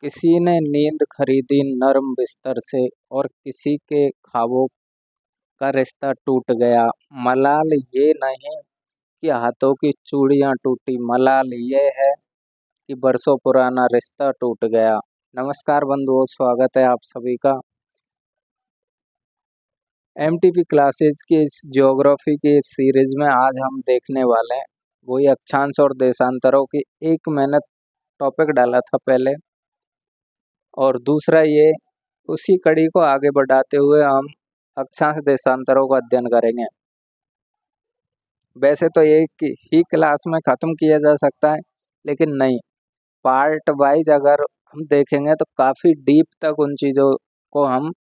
किसी ने नींद खरीदी नर्म बिस्तर से और किसी के ख्वाबों का रिश्ता टूट गया। मलाल ये नहीं कि हाथों की चूड़ियां टूटी, मलाल ये है कि बरसों पुराना रिश्ता टूट गया। नमस्कार बंधुओं, स्वागत है आप सभी का एमटीपी क्लासेज की इस ज्योग्राफी की इस सीरीज में। आज हम देखने वाले हैं वही अक्षांश और देशांतरों की एक मैंने टॉपिक डाला था पहले, और दूसरा ये उसी कड़ी को आगे बढ़ाते हुए हम अक्षांश देशांतरों का अध्ययन करेंगे। वैसे तो एक ही क्लास में ख़त्म किया जा सकता है, लेकिन नहीं, पार्ट वाइज अगर हम देखेंगे तो काफ़ी डीप तक उन चीज़ों को हम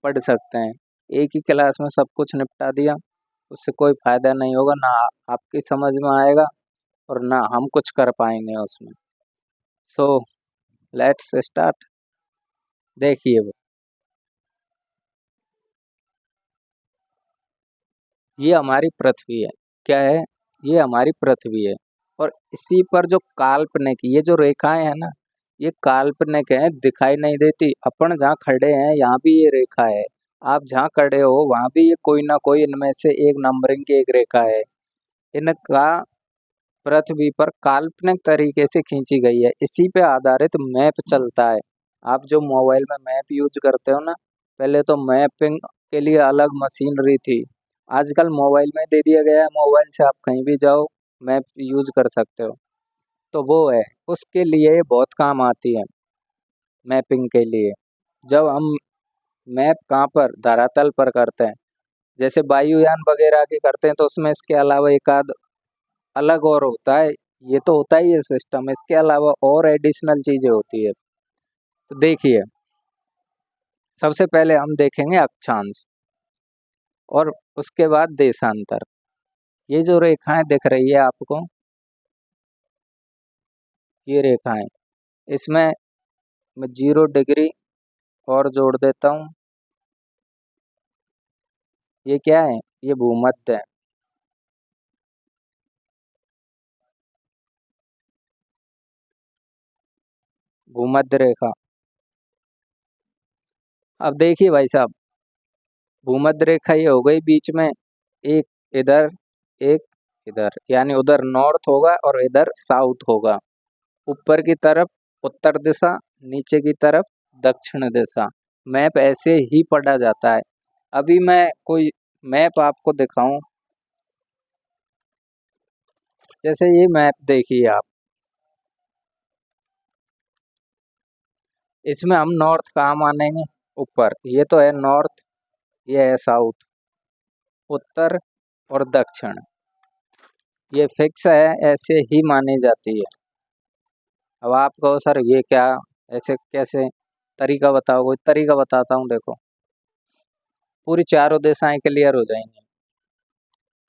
पढ़ सकते हैं। एक ही क्लास में सब कुछ निपटा दिया, उससे कोई फ़ायदा नहीं होगा, ना आपकी समझ में आएगा और ना हम कुछ कर पाएंगे उसमें। So let's start. देखिए, ये हमारी पृथ्वी है। क्या है? ये हमारी पृथ्वी है, और इसी पर जो काल्पनिक ये जो रेखाएं हैं ना, ये काल्पनिक है, दिखाई नहीं देती। अपन जहाँ खड़े हैं यहाँ भी ये रेखा है, आप जहाँ खड़े हो वहाँ भी ये कोई ना कोई इनमें से एक नंबरिंग की एक रेखा है। इनका पृथ्वी पर काल्पनिक तरीके से खींची गई है। इसी पे आधारित मैप चलता है। आप जो मोबाइल में मैप यूज करते हो ना, पहले तो मैपिंग के लिए अलग मशीनरी थी, आजकल मोबाइल में दे दिया गया है, मोबाइल से आप कहीं भी जाओ मैप यूज कर सकते हो। तो वो है, उसके लिए बहुत काम आती है मैपिंग के लिए। जब हम मैप कहाँ पर धरातल पर करते हैं, जैसे वायुयान वगैरह की करते हैं, तो उसमें इसके अलावा एक आध अलग और होता है। ये तो होता ही है सिस्टम, इसके अलावा और एडिशनल चीजें होती है। तो देखिए, सबसे पहले हम देखेंगे अक्षांश और उसके बाद देशांतर। ये जो रेखाएं दिख रही है आपको, ये रेखाएं, इसमें मैं 0 डिग्री और जोड़ देता हूँ। ये क्या है? ये भूमध्य है। भूमध्य रेखा। अब देखिए भाई साहब, भूमध्य रेखा ये हो गई बीच में, एक इधर, एक इधर, यानी उधर नॉर्थ होगा और इधर साउथ होगा। ऊपर की तरफ उत्तर दिशा, नीचे की तरफ दक्षिण दिशा। मैप ऐसे ही पढ़ा जाता है। अभी मैं कोई मैप आपको दिखाऊं, जैसे ये मैप देखिए आप, इसमें हम नॉर्थ कहाँ मानेंगे? ऊपर, ये तो है नॉर्थ, ये है साउथ, उत्तर और दक्षिण, ये फिक्स है, ऐसे ही मानी जाती है। अब आप कहो सर ये क्या, ऐसे कैसे, तरीका बताओ। कोई तरीका बताता हूँ, देखो, पूरी चारों दिशाएं क्लियर हो जाएंगी।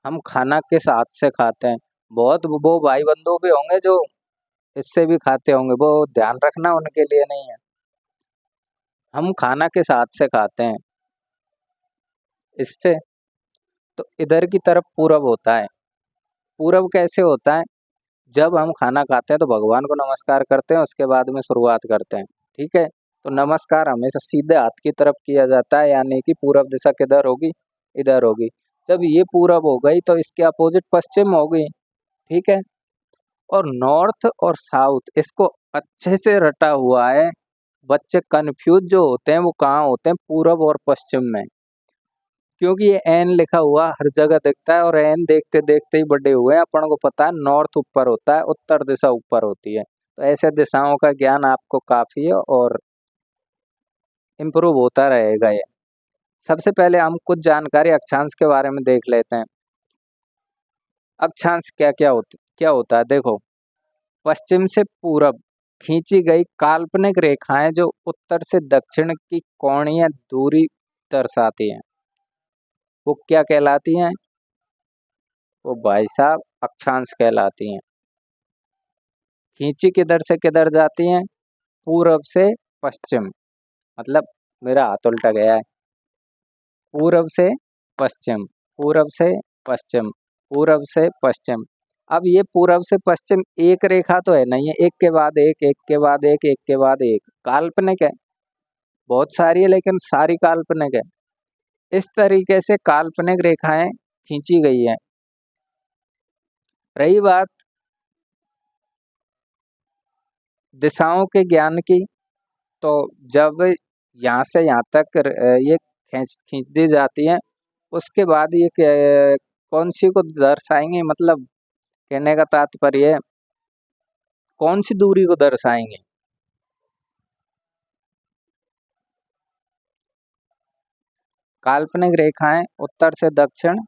हम खाना किस हाथ से खाते हैं? बहुत वो भाई बंधु भी होंगे जो इससे भी खाते होंगे, वो ध्यान रखना उनके लिए नहीं है। हम खाना किस हाथ से खाते हैं? इससे। तो इधर की तरफ पूरब होता है। पूरब कैसे होता है? जब हम खाना खाते हैं तो भगवान को नमस्कार करते हैं, उसके बाद में शुरुआत करते हैं, ठीक है? तो नमस्कार हमेशा सीधे हाथ की तरफ किया जाता है, यानी कि पूरब दिशा किधर होगी? इधर होगी। जब ये पूरब हो गई तो इसके अपोजिट पश्चिम हो गई, ठीक है? और नॉर्थ और साउथ इसको अच्छे से रटा हुआ है। बच्चे कंफ्यूज जो होते हैं वो कहाँ होते हैं? पूरब और पश्चिम में। क्योंकि ये एन लिखा हुआ हर जगह दिखता है, और एन देखते देखते ही बड़े हुए हैं, अपन को पता है नॉर्थ ऊपर होता है, उत्तर दिशा ऊपर होती है। तो ऐसे दिशाओं का ज्ञान आपको काफी है और इम्प्रूव होता रहेगा ये। सबसे पहले हम कुछ जानकारी अक्षांश के बारे में देख लेते हैं। अक्षांश क्या होता है? देखो, पश्चिम से पूरब खींची गई काल्पनिक रेखाएं जो उत्तर से दक्षिण की कोणीय दूरी दर्शाती हैं, वो क्या कहलाती हैं? वो भाई साहब अक्षांश कहलाती हैं। खींची किधर से किधर जाती हैं? पूरब से पश्चिम। मतलब मेरा हाथ उल्टा गया है। पूरब से पश्चिम, पूरब से पश्चिम, पूरब से पश्चिम। अब ये पूरब से पश्चिम एक रेखा तो है नहीं है, एक के बाद एक, एक के बाद एक के बाद एक, काल्पनिक है, बहुत सारी है लेकिन सारी काल्पनिक है। इस तरीके से काल्पनिक रेखाएं खींची गई हैं। रही बात दिशाओं के ज्ञान की, तो जब यहाँ से यहाँ तक ये खींच खींच दी जाती है, उसके बाद ये कौन सी को दर्शाएंगे, मतलब कहने का तात्पर्य है कौन सी दूरी को दर्शाएंगे। काल्पनिक रेखाएं उत्तर से दक्षिण,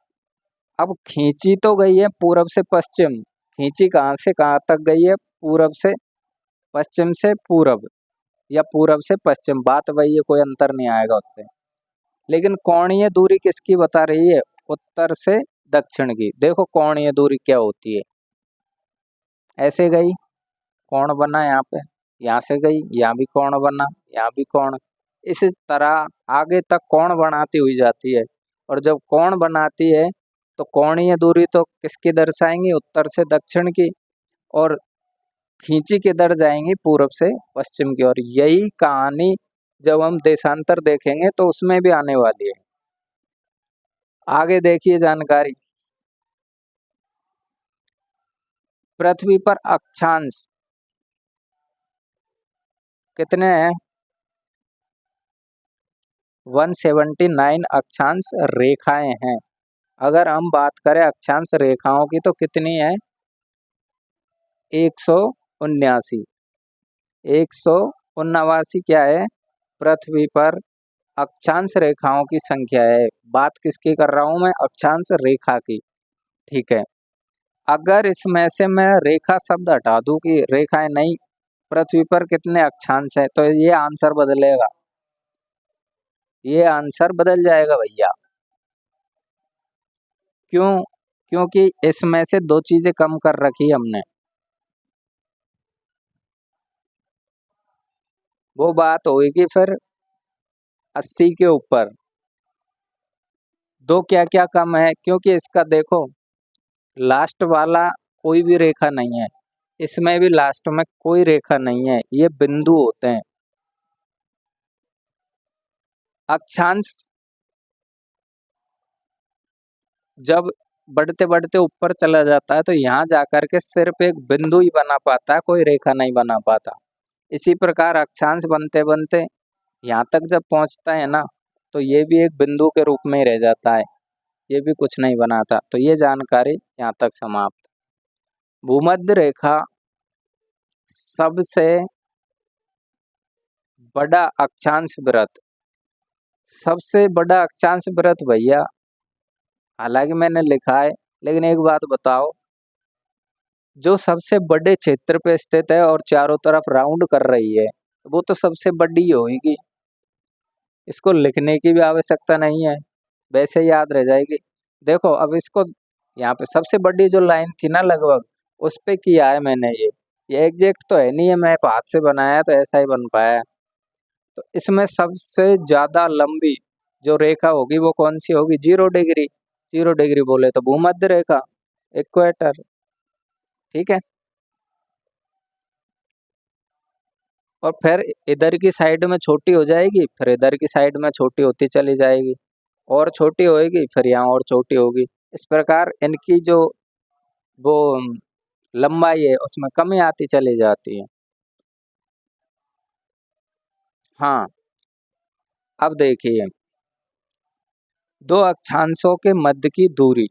अब खींची तो गई है पूरब से पश्चिम, खींची कहाँ से कहाँ तक गई है, पूरब से पश्चिम से पूरब या पूरब से पश्चिम, बात वही है, कोई अंतर नहीं आएगा उससे। लेकिन कोणीय दूरी किसकी बता रही है, उत्तर से दक्षिण की। देखो कोणीय दूरी क्या होती है, ऐसे गई, कोण बना यहाँ पे, यहाँ से गई, यहाँ भी कोण बना, यहाँ भी कोण, इस तरह आगे तक कोण बनाती हुई जाती है। और जब कोण बनाती है तो कोणीय दूरी तो किसकी दर्शाएंगी, उत्तर से दक्षिण की, और खींची किधर जाएंगी, पूरब से पश्चिम की। और यही कहानी जब हम देशांतर देखेंगे तो उसमें भी आने वाली है। आगे देखिए जानकारी, पृथ्वी पर अक्षांश कितने हैं, 179 अक्षांश रेखाएं हैं। अगर हम बात करें अक्षांश रेखाओं की तो कितनी है, 179। 179 क्या है, पृथ्वी पर अक्षांश रेखाओं की संख्या है। बात किसकी कर रहा हूं मैं, अक्षांश रेखा की, ठीक है। अगर इसमें से मैं रेखा शब्द हटा दूं कि रेखाएं नहीं, पृथ्वी पर कितने अक्षांश है, तो ये आंसर बदलेगा, ये आंसर बदल जाएगा भैया। क्यों, क्योंकि इसमें से दो चीजें कम कर रखी हमने। वो बात होगी फिर 80 के ऊपर। दो क्या क्या कम है, क्योंकि इसका देखो लास्ट वाला कोई भी रेखा नहीं है, इसमें भी लास्ट में कोई रेखा नहीं है, ये बिंदु होते हैं। अक्षांश जब बढ़ते बढ़ते ऊपर चला जाता है तो यहाँ जाकर के सिर्फ एक बिंदु ही बना पाता है, कोई रेखा नहीं बना पाता। इसी प्रकार अक्षांश बनते बनते यहाँ तक जब पहुँचता है ना, तो ये भी एक बिंदु के रूप में ही रह जाता है, ये भी कुछ नहीं बनाता। तो ये जानकारी यहाँ तक समाप्त। भूमध्य रेखा सबसे बड़ा अक्षांश वृत्त, सबसे बड़ा अक्षांश वृत्त भैया, हालांकि मैंने लिखा है, लेकिन एक बात बताओ, जो सबसे बड़े क्षेत्र पे स्थित है और चारों तरफ राउंड कर रही है, वो तो सबसे बड़ी होगी, इसको लिखने की भी आवश्यकता नहीं है, वैसे याद रह जाएगी। देखो अब इसको, यहाँ पे सबसे बड़ी जो लाइन थी ना लगभग, उस पे किया है मैंने ये एग्जैक्ट तो है नहीं है, मैं हाथ से बनाया है, तो ऐसा ही बन पाया है। तो इसमें सबसे ज्यादा लंबी जो रेखा होगी वो कौन सी होगी, 0 डिग्री। 0 डिग्री बोले तो भूमध्य रेखा, इक्वेटर, ठीक है। और फिर इधर की साइड में छोटी हो जाएगी, फिर इधर की साइड में छोटी होती चली जाएगी, और छोटी होएगी, फिर यहाँ और छोटी होगी। इस प्रकार इनकी जो वो लंबाई है उसमें कमी आती चली जाती है। हाँ, अब देखिए, दो अक्षांशों के मध्य की दूरी,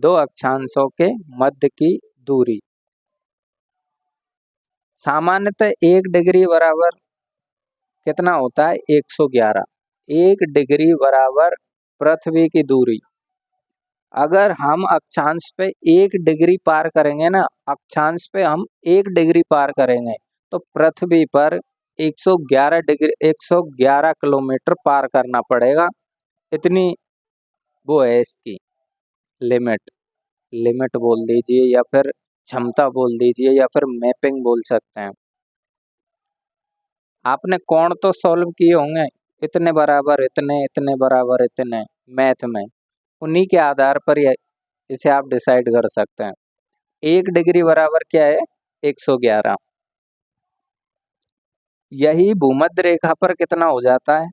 दो अक्षांशों के मध्य की दूरी सामान्यतः 1 डिग्री बराबर कितना होता है, 111। 1 डिग्री बराबर पृथ्वी की दूरी। अगर हम अक्षांश पे 1 डिग्री पार करेंगे ना, अक्षांश पे हम 1 डिग्री पार करेंगे, तो पृथ्वी पर 111 डिग्री, 111 किलोमीटर पार करना पड़ेगा। इतनी वो है इसकी लिमिट, लिमिट बोल दीजिए या फिर क्षमता बोल दीजिए या फिर मैपिंग बोल सकते हैं। आपने कोण तो सॉल्व किए होंगे, इतने बराबर इतने, इतने बराबर इतने, मैथ में, उन्हीं के आधार पर ये इसे आप डिसाइड कर सकते हैं। 1 डिग्री बराबर क्या है? 111। यही भूमध्य रेखा पर कितना हो जाता है?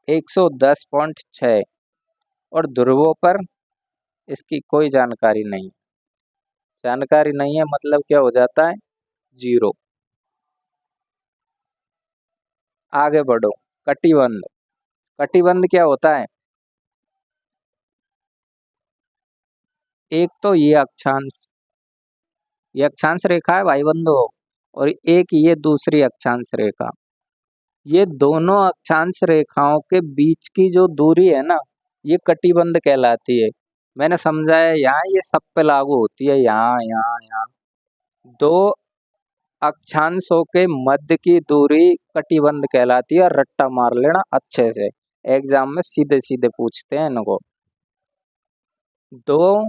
110.6। और ध्रुवों पर इसकी कोई जानकारी नहीं। जानकारी नहीं है मतलब क्या हो जाता है? 0। आगे बढ़ो। कटिबंध। कटिबंध क्या होता है? एक तो ये अक्षांश रेखा है भाई बंधु, और एक ये दूसरी अक्षांश रेखा। ये दोनों अक्षांश रेखाओं के बीच की जो दूरी है ना, ये कटिबंध कहलाती है। मैंने समझाया यहाँ, ये सब पे लागू होती है, यहाँ यहाँ यहाँ। दो अक्षांशों के मध्य की दूरी कटिबंध कहलाती है। और रट्टा मार लेना अच्छे से, एग्जाम में सीधे सीधे पूछते हैं इनको। दो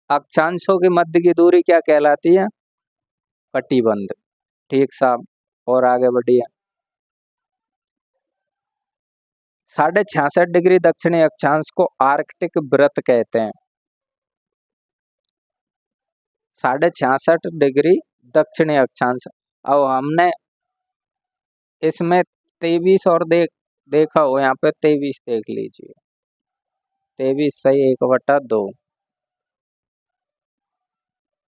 अक्षांशों के मध्य की दूरी क्या कहलाती है? कटिबंध। ठीक साहब, और आगे बढ़िए। 66.5 डिग्री दक्षिणी अक्षांश को आर्कटिक वृत्त कहते हैं। 66.5 डिग्री दक्षिणी अक्षांश। अब हमने इसमें 23 और देखा हो, यहाँ पे 23 देख लीजिए। 23 सही 1/2।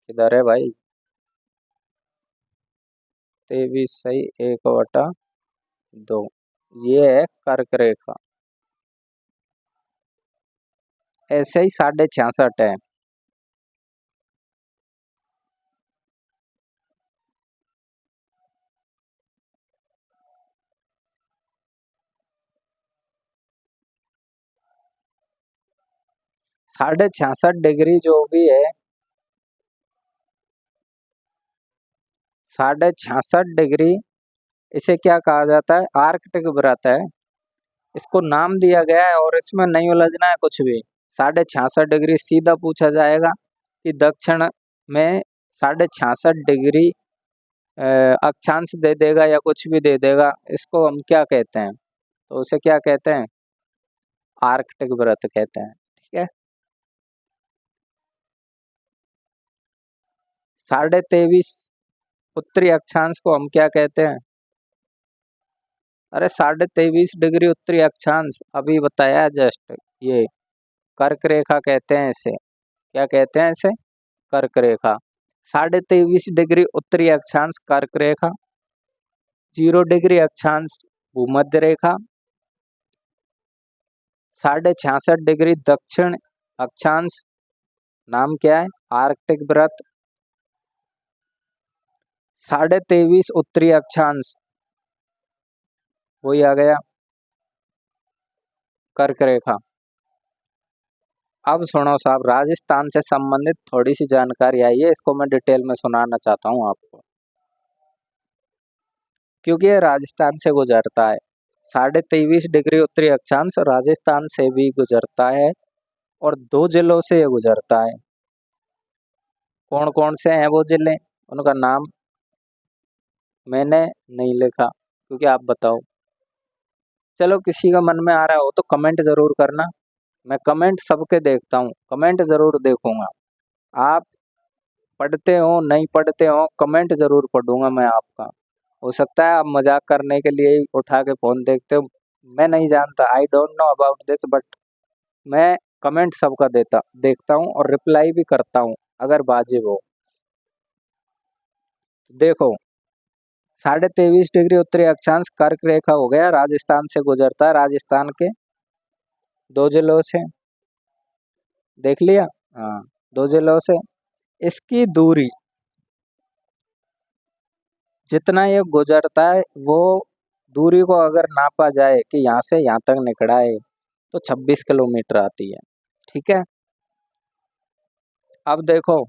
किधर है भाई? 23 सही 1/2। ये है कर्क रेखा। ऐसे ही 66.5 है। 66.5 डिग्री जो भी है, 66.5 डिग्री, इसे क्या कहा जाता है? आर्कटिक वृत्त है। इसको नाम दिया गया है और इसमें नहीं उलझना है कुछ भी। 66.5 डिग्री सीधा पूछा जाएगा कि दक्षिण में 66.5 डिग्री अक्षांश दे देगा या कुछ भी दे देगा, इसको हम क्या कहते हैं? तो उसे क्या कहते हैं? आर्कटिक वृत्त कहते हैं। ठीक है। 23.5 उत्तरी अक्षांश को हम क्या कहते हैं? अरे 23.5 डिग्री उत्तरी अक्षांश अभी बताया जस्ट। ये कर्क रेखा कहते हैं इसे। क्या कहते हैं इसे? कर्क रेखा। 23.5 डिग्री उत्तरी अक्षांश कर्क रेखा। 0 डिग्री अक्षांश भूमध्य रेखा। 66.5 डिग्री दक्षिण अक्षांश, नाम क्या है? आर्कटिक वृत्त। 23.5 उत्तरी अक्षांश, वही आ गया कर्क रेखा। अब सुनो साहब, राजस्थान से संबंधित थोड़ी सी जानकारी आई है, इसको मैं डिटेल में सुनाना चाहता हूँ आपको, क्योंकि ये राजस्थान से गुजरता है। 23.5 डिग्री उत्तरी अक्षांश राजस्थान से भी गुजरता है, और 2 जिलों से ये गुजरता है। कौन कौन से हैं वो जिले? उनका नाम मैंने नहीं लिखा, क्योंकि आप बताओ। चलो, किसी का मन में आ रहा हो तो कमेंट जरूर करना। मैं कमेंट सबके देखता हूँ, कमेंट जरूर देखूंगा। आप पढ़ते हो नहीं पढ़ते हो, कमेंट जरूर पढ़ूंगा मैं आपका। हो सकता है आप मजाक करने के लिए ही उठा के फोन देखते हो, मैं नहीं जानता, I don't know about this, but मैं कमेंट सबका देखता हूँ और रिप्लाई भी करता हूँ अगर वाजिब हो। देखो, 23.5 डिग्री उत्तरी अक्षांश कर्क रेखा हो गया, राजस्थान से गुजरता है, राजस्थान के 2 जिलों से। देख लिया? हाँ, 2 जिलों से। इसकी दूरी जितना ये गुजरता है, वो दूरी को अगर नापा जाए कि यहाँ से यहाँ तक निकला है, तो 26 किलोमीटर आती है। ठीक है। अब देखो,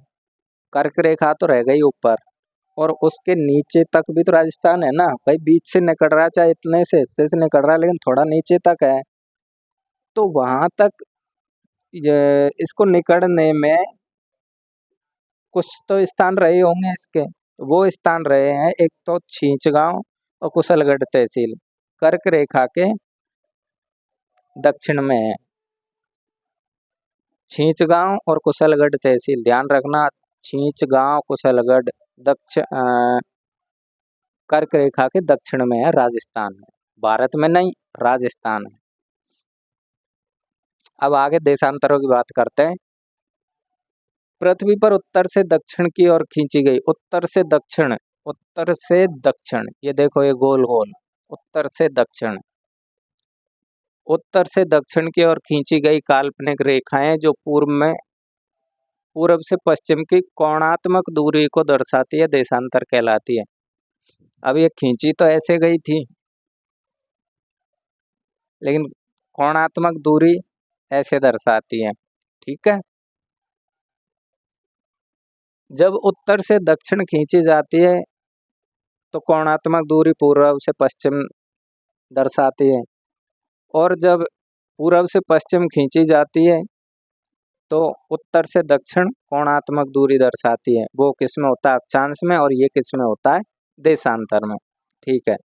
कर्क रेखा तो रह गई ऊपर, और उसके नीचे तक भी तो राजस्थान है ना भाई। बीच से निकल रहा है, चाहे इतने से हिस्से से निकल रहा है, लेकिन थोड़ा नीचे तक है, तो वहां तक इसको निकलने में कुछ तो स्थान रहे होंगे इसके। वो स्थान रहे हैं, एक तो छींच गांव और कुशलगढ़ तहसील, कर्क रेखा के दक्षिण में है। छींचगांव और कुशलगढ़ तहसील, ध्यान रखना। छींचगांव कुशलगढ़ कर्क रेखा के दक्षिण में है, राजस्थान में, भारत में नहीं, राजस्थान में। अब आगे देशांतरों की बात करते हैं। पृथ्वी पर उत्तर से दक्षिण की ओर खींची गई, उत्तर से दक्षिण, उत्तर से दक्षिण, ये देखो ये गोल गोल, उत्तर से दक्षिण, उत्तर से दक्षिण की ओर खींची गई काल्पनिक रेखाएं जो पूर्व से पश्चिम की कोणात्मक दूरी को दर्शाती है, देशांतर कहलाती है। अब ये खींची तो ऐसे गई थी, लेकिन कोणात्मक दूरी ऐसे दर्शाती है, ठीक है। जब उत्तर से दक्षिण खींची जाती है तो कोणात्मक दूरी पूर्व से पश्चिम दर्शाती है, और जब पूर्व से पश्चिम खींची जाती है तो उत्तर से दक्षिण कोणात्मक दूरी दर्शाती है। वो किस में होता है, अक्षांश में, और ये किस में होता है, देशांतर में, ठीक है।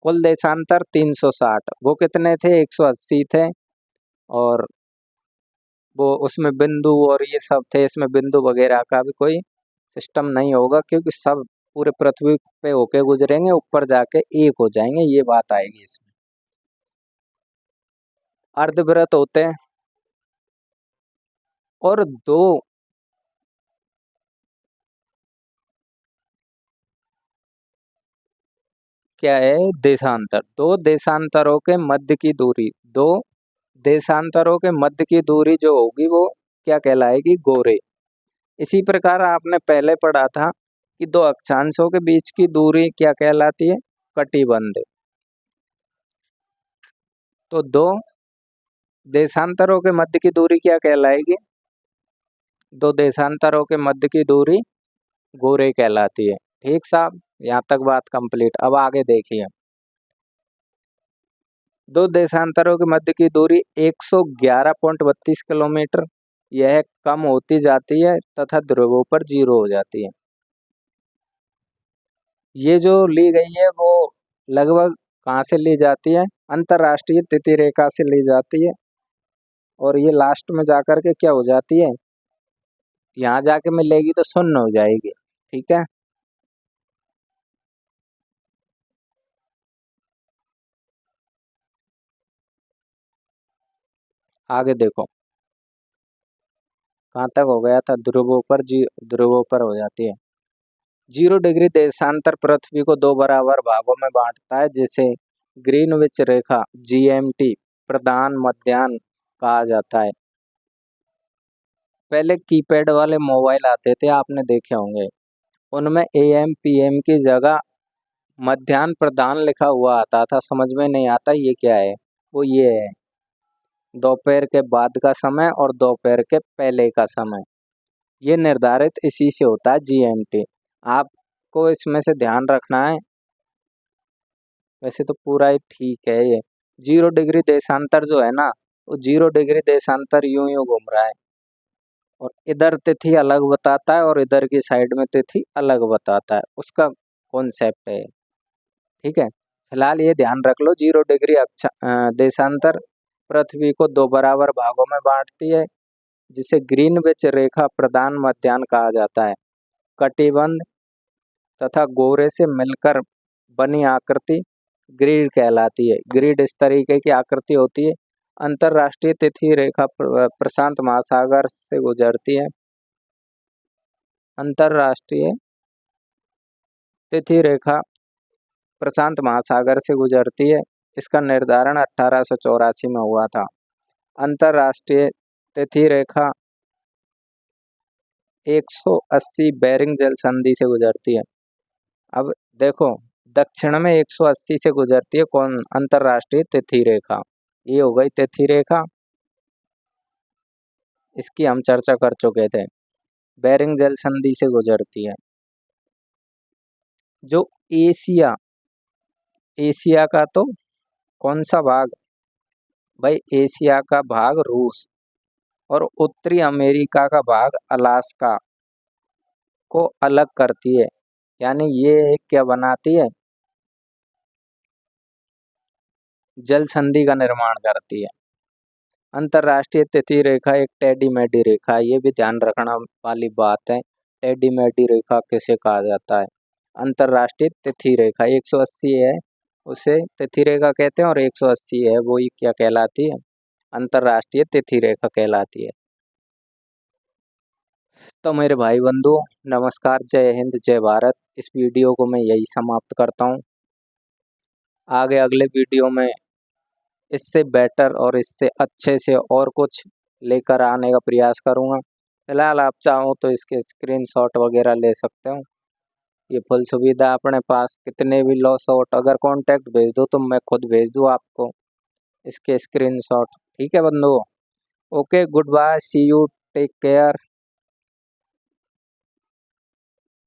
कुल देशांतर 360, वो कितने थे, 180 थे, और वो उसमें बिंदु और ये सब थे, इसमें बिंदु वगैरह का भी कोई सिस्टम नहीं होगा, क्योंकि सब पूरे पृथ्वी पे होके गुजरेंगे, ऊपर जाके एक हो जाएंगे, ये बात आएगी इसमें। अर्धवृत्त होते हैं, और दो क्या है, देशांतर, दो देशांतरों के मध्य की दूरी, दो देशांतरों के मध्य की दूरी जो होगी वो क्या कहलाएगी, गोरे। इसी प्रकार आपने पहले पढ़ा था कि दो अक्षांशों के बीच की दूरी क्या कहलाती है, कटिबंध। तो दो देशांतरों के मध्य की दूरी क्या कहलाएगी, दो देशांतरों के मध्य की दूरी गोरे कहलाती है, ठीक साहब, यहाँ तक बात कंप्लीट। अब आगे देखिए, दो देशांतरों के मध्य की दूरी 111.32 किलोमीटर, यह कम होती जाती है तथा ध्रुवों पर 0 हो जाती है। ये जो ली गई है वो लगभग कहाँ से ली जाती है, अंतरराष्ट्रीय तिथि रेखा से ली जाती है, और ये लास्ट में जाकर के क्या हो जाती है, यहाँ जाके मिलेगी तो शून्य हो जाएगी, ठीक है। आगे देखो, कहाँ तक हो गया था, ध्रुवों पर हो जाती है। 0 डिग्री देशांतर पृथ्वी को दो बराबर भागों में बांटता है, जिसे ग्रीनविच रेखा GMT प्रधान मध्याह्न कहा जाता है। पहले कीपैड वाले मोबाइल आते थे, आपने देखे होंगे, उनमें AM PM की जगह मध्याह्न प्रधान लिखा हुआ आता था, समझ में नहीं आता ये क्या है, वो ये है दोपहर के बाद का समय और दोपहर के पहले का समय, ये निर्धारित इसी से होता है, GMT। आपको इसमें से ध्यान रखना है, वैसे तो पूरा ही ठीक है ये। 0 डिग्री देशांतर जो है ना, वो 0 डिग्री देशांतर यूं यूं घूम रहा है, और इधर तिथि अलग बताता है और इधर की साइड में तिथि अलग बताता है, उसका कॉन्सेप्ट है, ठीक है। फिलहाल ये ध्यान रख लो, 0 डिग्री देशांतर पृथ्वी को दो बराबर भागों में बांटती है, जिसे ग्रीनविच रेखा प्रधान मध्याह्न कहा जाता है। कटिबंध तथा गोरे से मिलकर बनी आकृति ग्रिड कहलाती है। ग्रिड इस तरीके की आकृति होती है। अंतरराष्ट्रीय तिथि रेखा प्रशांत महासागर से गुजरती है। अंतरराष्ट्रीय तिथि रेखा प्रशांत महासागर से गुजरती है। इसका निर्धारण 1884 में हुआ था। अंतरराष्ट्रीय तिथि रेखा 180 बेरिंग जल संधि से गुजरती है। अब देखो, दक्षिण में 180 से गुजरती है कौन, अंतरराष्ट्रीय तिथि रेखा, ये हो गई तिथि रेखा, इसकी हम चर्चा कर चुके थे। बेरिंग जल संधि से गुजरती है। जो एशिया, एशिया का तो कौन सा भाग भाई, एशिया का भाग रूस और उत्तरी अमेरिका का भाग अलास्का को अलग करती है, यानी ये एक क्या बनाती है, जल संधि का निर्माण करती है। अंतर्राष्ट्रीय तिथि रेखा एक टेढ़ी मेढ़ी रेखा है, ये भी ध्यान रखना वाली बात है। टेढ़ी मेढ़ी रेखा किसे कहा जाता है? अंतर्राष्ट्रीय तिथि रेखा 180 है, उसे तिथि रेखा कहते हैं, और 180 है वो ही क्या कहलाती है? अंतर्राष्ट्रीय तिथि रेखा कहलाती है। तो मेरे भाई बंधु, नमस्कार, जय हिंद, जय भारत। इस वीडियो को मैं यही समाप्त करता हूँ। आगे अगले वीडियो में इससे बेटर और इससे अच्छे से और कुछ लेकर आने का प्रयास करूँगा। फिलहाल आप चाहो तो इसके स्क्रीनशॉट वगैरह ले सकते हो, ये फुल सुविधा अपने पास। कितने भी लो शॉट, अगर कॉन्टैक्ट भेज दो तो मैं खुद भेज दूँ आपको इसके स्क्रीनशॉट। ठीक है बंधु, okay, good bye, see you, take care.